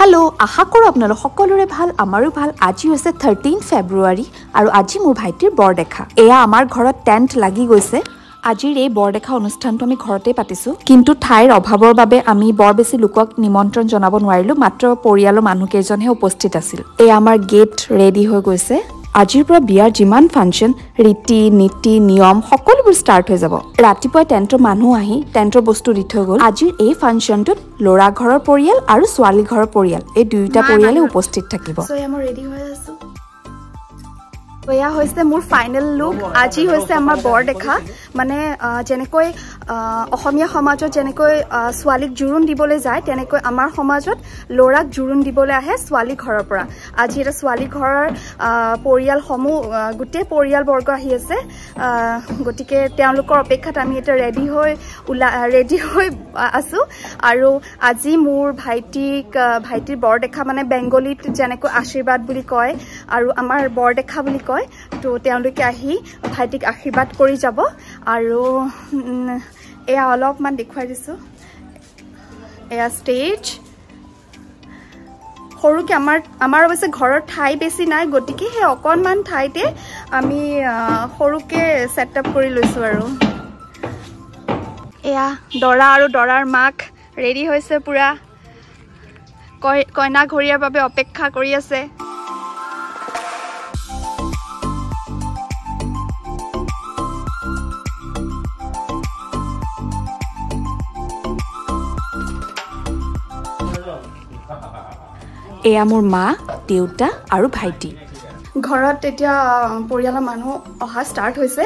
Hello आशा करो आपनालोक सकलोरे भाल आमारो भाल আজি হৈছে 13 ফেব্ৰুৱাৰী আৰু আজি মোৰ ভাইটিৰ বৰদেখা এয়া আমাৰ ঘৰত টেন্ট লাগি গৈছে আজিৰ এই বৰদেখা অনুষ্ঠানটো আমি ঘৰতে পাতিছো কিন্তু ঠাইৰ অভাৱৰ বাবে আমি বৰ বেছি লোকক নিমন্ত্ৰণ জনাব নোৱাৰিলো মাত্ৰ পৰিয়ালৰ মানুহকেজনহে উপস্থিত আছিল এই আমাৰ গেট ৰেডি হৈ গৈছে আজিৰ পৰা বিয়াৰ যিমান ফাংচন ৰীতি নীতি নিয়ম সকলোবোৰ ষ্টাৰ্ট হৈ যাব ৰাতিপুৱা টেন্টৰ মানুহ আহি টেন্টৰ বস্তু দি থৈ গ'ল আজিৰ এই ফাংচনটোত লৰা ঘৰৰ পৰিয়াল আৰু ছোৱালী ঘৰৰ পৰিয়াল এই দুইটা পৰিয়ালে উপস্থিত থাকিব সো আমি ৰেডি হৈ আছো এয়া হৈছে মোৰ ফাইনেল লুক আজি হৈছে আমাৰ বৰদেখা মানে যেনেকৈ অসমীয়া সমাজত যেনেকৈ ছোৱালীক জুৰুন দিবলৈ যায় তেনেকৈ আমাৰ সমাজত লৰাক জুৰুন দিবলৈ আহে ছোৱালী ঘৰৰ পৰা আজি এটা ছোৱালী ঘৰৰ পৰিয়াল সমূহ গুটে পৰিয়াল বৰ্গ আহি আছে গটিকে তেওঁলোকৰ অপেক্ষাত আমি এটা ৰেডি হৈ আছো আৰু আজি মোৰ ভাইটিৰ বৰদেখা মানে বেংগলীত যেনেকৈ আশীৰ্বাদ বুলি কয় আৰু আমাৰ বৰদেখা বুলি কয় তো তেওঁলোকে আহি ভাইটিক আশীৰ্বাদ কৰি যাব আৰু এয়া অলপমান দেখুৱাই দিছো এয়া ষ্টেজ সৰুকে আমাৰ অৱশ্যে ঘৰৰ ঠাই বেছি নাই গতিকে হে অকনমান ঠাইতে আমি সৰুকে সেটআপ কৰি লৈছো আৰু এয়া দৰা আৰু দৰাৰ মাক ৰেডি হৈছে পুৰা কইনা ঘৰিয়াৰ বাবে অপেক্ষা কৰি আছে এয়া মোৰ মা দেউতা আৰু ভাইটি ঘৰত এতিয়া পৰিয়ালৰ মানুহ অহা ষ্টাৰ্ট হৈছে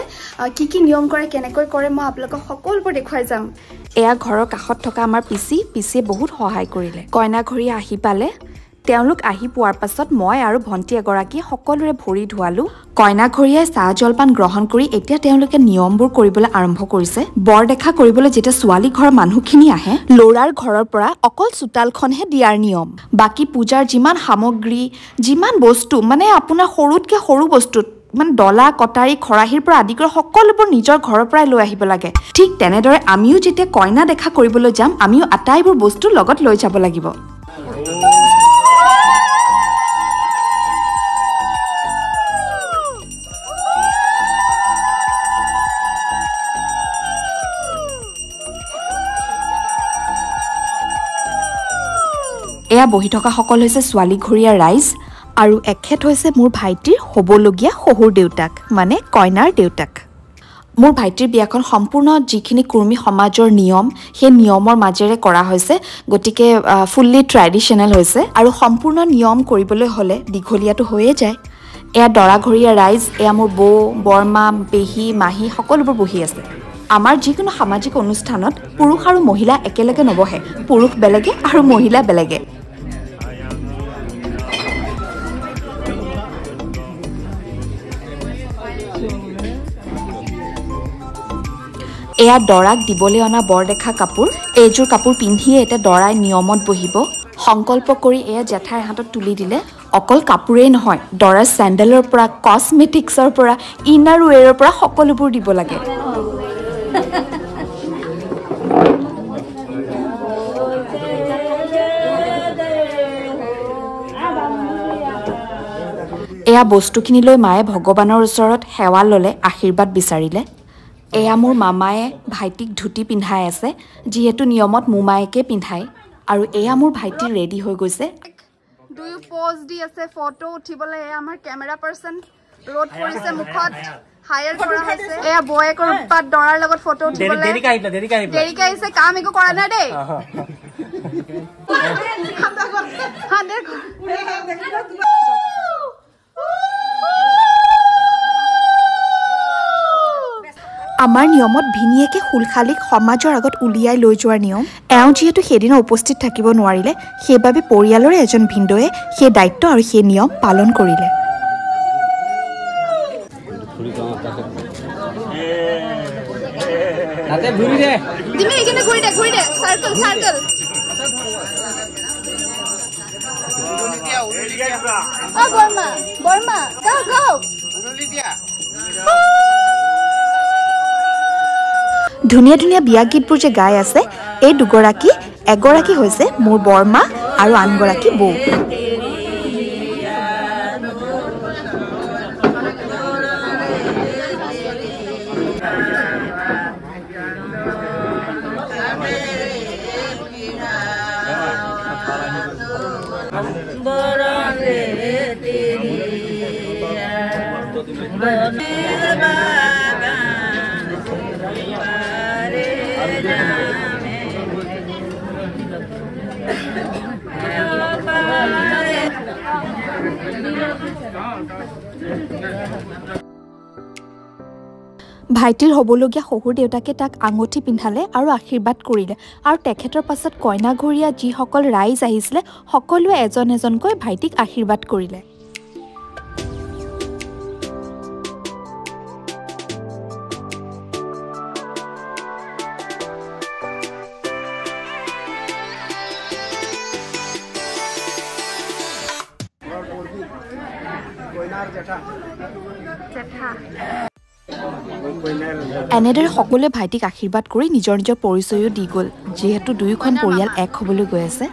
কি নিয়ম কৰে কেনেকৈ কৰে মই আপোনালোকক সকলোবোৰ দেখুৱাই যাম এয়া ঘৰৰ কাষত থকা আমাৰ পিচিয়ে বহুত সহায় কৰিলে কইনা ঘৰি আহি পালে তেওঁলোক আহি পোৱাৰ পাছত মই আৰু ভন্টি এগৰাকী সকলোৰে ভৰি ধুৱালো কইনা ঘৰিয়াই চাহ জলপান গ্ৰহণ কৰি এতিয়া তেওঁলোকে নিয়মবোৰ কৰিবলৈ আৰম্ভ কৰিছে বৰদেখা কৰিবলৈ যেতিয়া ছোৱালী ঘৰৰ মানুহখিনি আহে লৰাৰ ঘৰৰ পৰা অকল চুতালখনহে দিয়াৰ নিয়ম বাকি পূজাৰ যিমান সামগ্ৰী যিমান বস্তু মানে আপোনাৰ সৰুতকে সৰু বস্তুত মানে ডলা কটাৰী খৰাহিৰ পৰা আদি কৰি সকলোবোৰ নিজৰ ঘৰৰ পৰাই লৈ আহিব লাগে ঠিক তেনেদৰে আমিও যেতিয়া কইনা দেখা কৰিবলৈ যাম আমিও আটাইবোৰ বস্তু লগত লৈ যাব লাগিব এয়া বহি থকা সকল হৈছে ছোৱালী ঘৰিয়া ৰাইজ আৰু এখেত হৈছে মোৰ ভাইটিৰ হবলগীয়া শহুৰ দেউতাক মানে কইনাৰ দেউতাক মোৰ ভাইটিৰ বিয়াখন সম্পূৰ্ণ যিখিনি কুৰ্মী সমাজৰ নিয়ম সেই নিয়মৰ মাজেৰে কৰা হৈছে গতিকে ফুল্লি ট্ৰেডিশনেল হৈছে আৰু সম্পূৰ্ণ নিয়ম কৰিবলৈ হলে দীঘলীয়াটো হৈয়ে যায় এয়া দৰা ঘৰিয়া ৰাইজ এয়া মোৰ বৌ বৰমা পেহী মাহী সকলোবোৰ বহি আছে আমাৰ যিকোনো সামাজিক অনুষ্ঠানত পুৰুষ আৰু মহিলা একেলগে নবহে পুৰুষ বেলেগে আৰু মহিলা বেলেগে এয়া দৰাক দিবলৈ অনা বৰদেখা কাপোৰ এইযোৰ কাপোৰ পিন্ধিয়ে এটা দৰাই নিয়মত বহিব সংকল্প কৰি এয়া জেঠাইৰ হাতত তুলি দিলে অকল কাপোৰেই নহয় দৰাৰ চেণ্ডেলৰ পৰা কসমেটিক্সৰ পৰা ইনাৰ ৱেৰৰ পৰা সকলোবোৰ দিব লাগে এয়া বস্তুখিনি লৈ মায়ে ভগৱানৰ ওচৰত সেৱা ললে আশীৰ্বাদ বিচাৰিলে এয়া মোৰ মামায়ে ভাইটিক ধুতি পিন্ধাই আছে যিহেতু নিয়মত মোমায়েকে পিন্ধায় আৰু এয়া মোৰ ভাইটি ৰেডি হৈ গৈছে দুই পোজ দি আছে ফটো উঠিবলৈ এয়া আমাৰ কেমেৰা পাৰ্সন ৰোড কৰিছে মুখত হায়াৰ কৰা হৈছে এয়া বয়েকৰ পাত দৰাৰ লগত ফটো উঠিবলৈ দেৰিকৈ আহিছে কাম একো কৰা নাই দেই আমাৰ নিয়মত ভিনিয়েকে ফুলখালিক সমাজৰ আগত উলিয়াই লৈ যোৱাৰ নিয়ম এওঁ যিহেতু সেইদিনা উপস্থিত থাকিব নোৱাৰিলে সেইবাবে পৰিয়ালৰে এজন ভিনদয়ে সেই দায়িত্ব আৰু সেই নিয়ম পালন কৰিলে ধুনীয়া ধুনীয়া বিয়া গীতবোৰ যে গাই আছে এই দুগৰাকী এগৰাকী হৈছে মোৰ বৰমা আৰু আনগৰাকী বৌ। ভাইটিৰ হ'বলগীয়া শহুৰ দেউতাকে তাক আঙুঠি পিন্ধালে আৰু আশীৰ্বাদ কৰিলে আৰু তেখেতৰ পাছত কইনাঘৰীয়া যিসকল ৰাইজ আহিছিলে সকলোৱে এজন এজনকৈ ভাইটিক আশীৰ্বাদ কৰিলে। এনেদৰে সকলোৱে ভাইটিক আশীৰ্বাদ কৰি নিজৰ নিজৰ পৰিচয়ো দি গ'ল যিহেতু দুয়োখন পৰিয়াল এক হ'বলৈ গৈ আছে।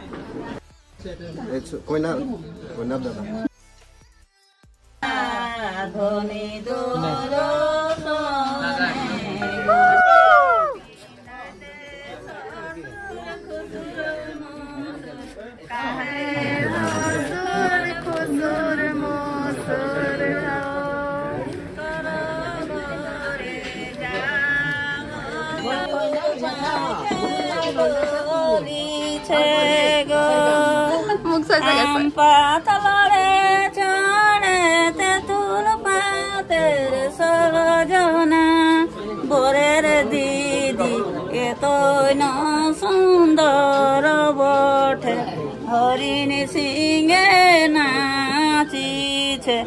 সুন্দৰ বটে হৰিণী সিংহে নাচিছে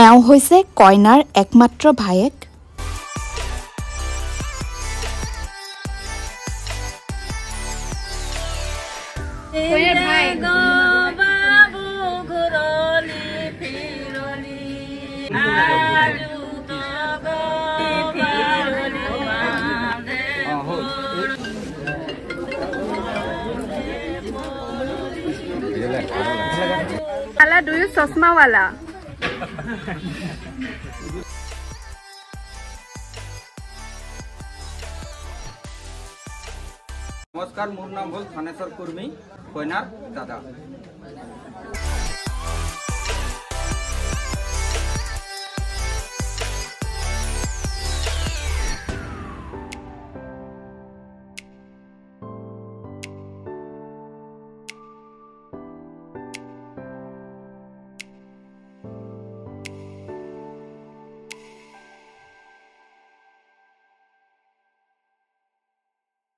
এওঁ হৈছে কইনাৰ একমাত্ৰ ভায়েক। Do you chashma wala? নমস্কাৰ, মোৰ নাম হ'ল থানেশ্বৰ কুৰ্মী, কইনাৰ দাদা।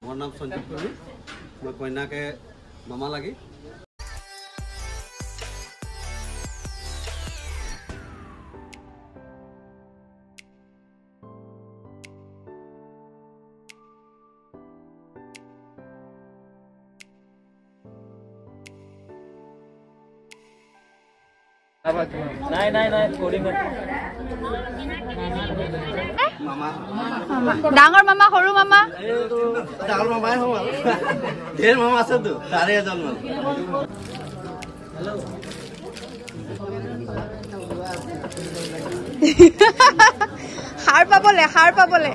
मोर नाम संजीव कुर्मी, मैं कन्या के मामा लगी। নাই কোডিং मामा डांगर मामा सरू मामा डांगर मामाই হম আৰু ঢেৰ মামা আছে তো তাৰে এজন মান। সাৰ পাবলে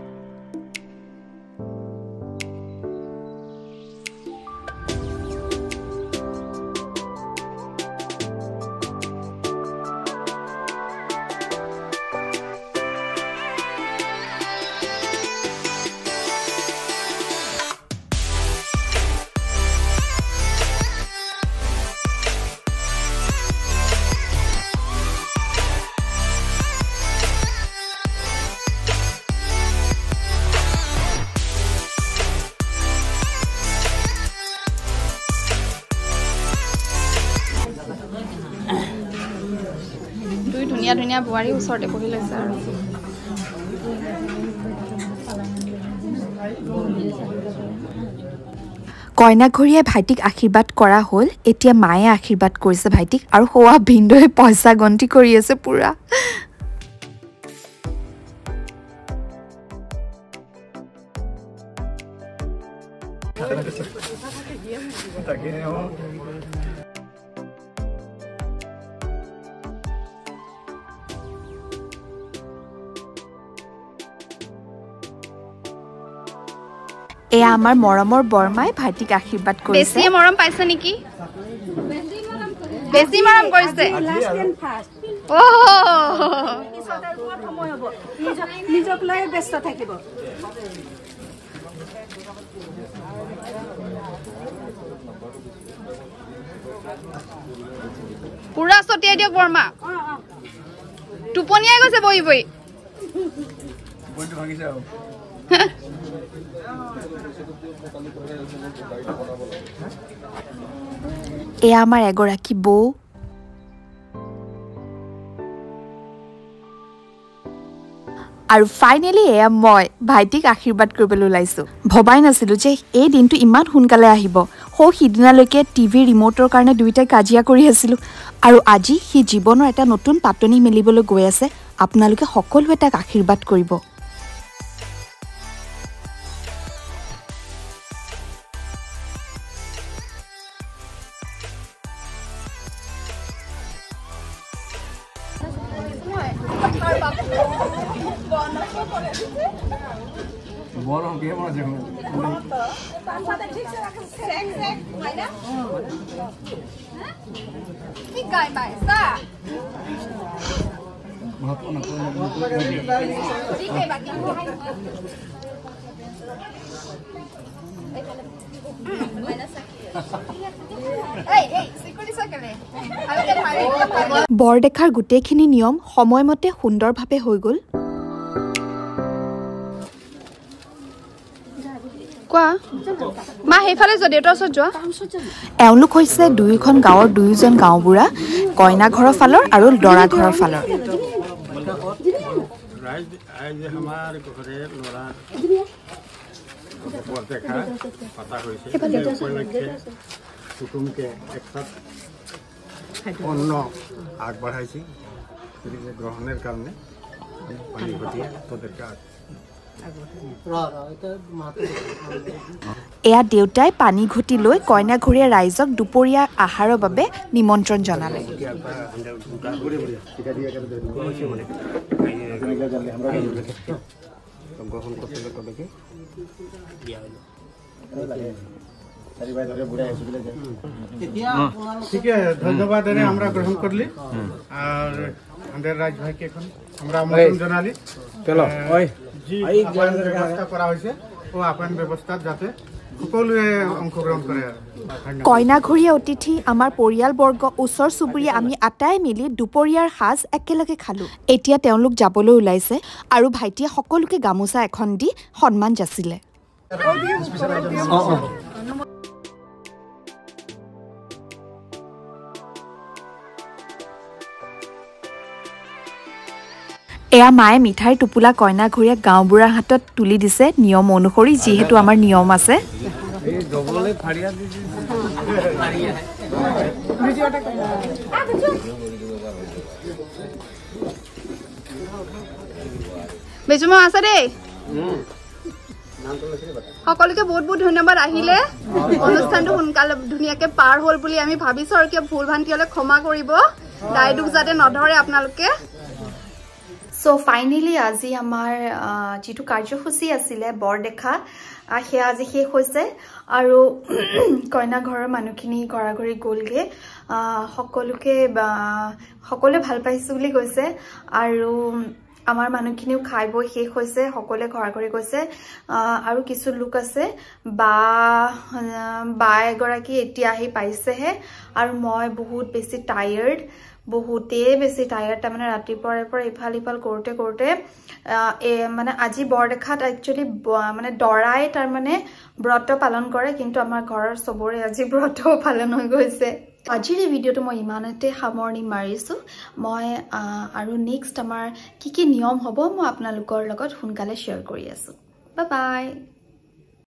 ধুনীয়া ধুনীয়া বোৱাৰী ওচৰতে বহি লৈছে আৰু কইনাঘৰীয়াই ভাইটিক আশীৰ্বাদ কৰা হ'ল এতিয়া মায়ে আশীৰ্বাদ কৰিছে ভাইটিক আৰু হোৱা ভিন্দোৱে পইচা গন্তি কৰি আছে পুৰা এয়া আমাৰ মৰমৰ বৰমাই ভাইটিক আশীৰ্বাদ কৰিছে বেছি মৰম পাইছে নেকি বেছি মৰম কৰিছে নিজক লৈ ব্যস্ত থাকিব পুৰা ছটিয়াই দিয়ক বৰমা টোপনিয়াই গৈছে বহি বহি এয়া আমাৰ এগৰাকী বৌ আৰু ফাইনেলি এয়া মই ভাইটিক আশীৰ্বাদ কৰিবলৈ ওলাইছো ভবাই নাছিলো যে এই দিনটো ইমান সোনকালে আহিব সিদিনালৈকে টিভি ৰিমোটৰ কাৰণে দুইটাই কাজিয়া কৰি আছিলো আৰু আজি সি জীৱনৰ এটা নতুন পাতনি মেলিবলৈ গৈ আছে আপোনালোকে সকলোৱে তাক আশীৰ্বাদ কৰিব বৰং কে মজা কি গাই পাইছা বৰদেখাৰ গোটেইখিনি নিয়ম সময়মতে সুন্দৰভাৱে হৈ গ'ল কোৱা মা সেইফালে যোৱা দেউতাৰ ওচৰত যোৱা এওঁলোক হৈছে দুয়োখন গাঁৱৰ দুয়োজন গাঁওবুঢ়া কইনা ঘৰৰ ফালৰ আৰু দৰা ঘৰৰ ফালৰ অন্ন আগবঢ়াইছে গ্ৰহণেৰ কাৰণে পানি ঘটিয়ে তাদেৰকে এয়া দেউতাই পানী ঘটি লৈ কইনাঘৰীয়া ৰাইজক দুপৰীয়া আহাৰৰ বাবে নিমন্ত্ৰণ জনালে ঠিক আছে ধন্যবাদ আমরা গ্রহণ করলি আর আমাদের রাজ ভাইকে এখন আমরা আমন্ত্রণ জানালি চলো ওই জি ব্যবস্থা করা হয়েছে ও আপন ব্যবস্থা যাতে সকলোৱে অংশগ্ৰহণ কৰে কইনাঘৰীয়া অতিথি আমাৰ পৰিয়ালবৰ্গ ওচৰ চুবুৰীয়া আমি আটাই মিলি দুপৰীয়াৰ সাজ একেলগে খালো এতিয়া তেওঁলোক যাবলৈ ওলাইছে আৰু ভাইটিয়ে সকলোকে গামোচা এখন দি সন্মান যাচিলে এয়া মায়ে মিঠাইৰ টোপোলা কইনাঘৰীয়া গাঁওবুঢ়াৰ হাতত তুলি দিছে নিয়ম অনুসৰি যিহেতু আমাৰ নিয়ম আছে বেজুমা আছে দেই সকলোকে বহুত বহুত ধন্যবাদ আহিলে অনুষ্ঠানটো সোনকালে ধুনীয়াকে পাৰ হ'ল বুলি আমি ভাবিছো আৰু কিয় ভুল ভ্ৰান্তি হ'লে ক্ষমা কৰিব দায় দুখ যাতে নধৰে আপোনালোকে সো ফাইনেলি আজি আমাৰ যেটো কাৰ্যসূচী আছিলে বৰদেখা সেয়া আজি শেষ হৈছে আৰু কইনা ঘৰৰ মানুহখিনি ঘৰাঘৰি গ'লগে সকলোৱে ভাল পাইছো বুলি কৈছে আৰু আমাৰ মানুহখিনিও খাই বৈ শেষ হৈছে সকলোৱে ঘৰাঘৰি গৈছে আৰু কিছু লোক আছে বা এগৰাকী এতিয়া আহি পাইছেহে আৰু মই বহুত বেছি টায়াৰ্ড বহুতেই বেছি টায়াৰ্ড তাৰমানে ৰাতিপুৱাৰ পৰা ইফাল ইফাল কৰোঁতে কৰোঁতে মানে আজি বৰদেখাত একচুৱেলি মানে দৰাই তাৰমানে ব্ৰত পালন কৰে কিন্তু আমাৰ ঘৰৰ চবৰে আজি ব্ৰত পালন হৈ গৈছে আজিৰ এই ভিডিঅ'টো মই ইমানতে সামৰণি মাৰিছোঁ মই আৰু নেক্সট আমাৰ কি কি নিয়ম হ'ব মই আপোনালোকৰ লগত সোনকালে শ্বেয়াৰ কৰি আছোঁ বাই বাই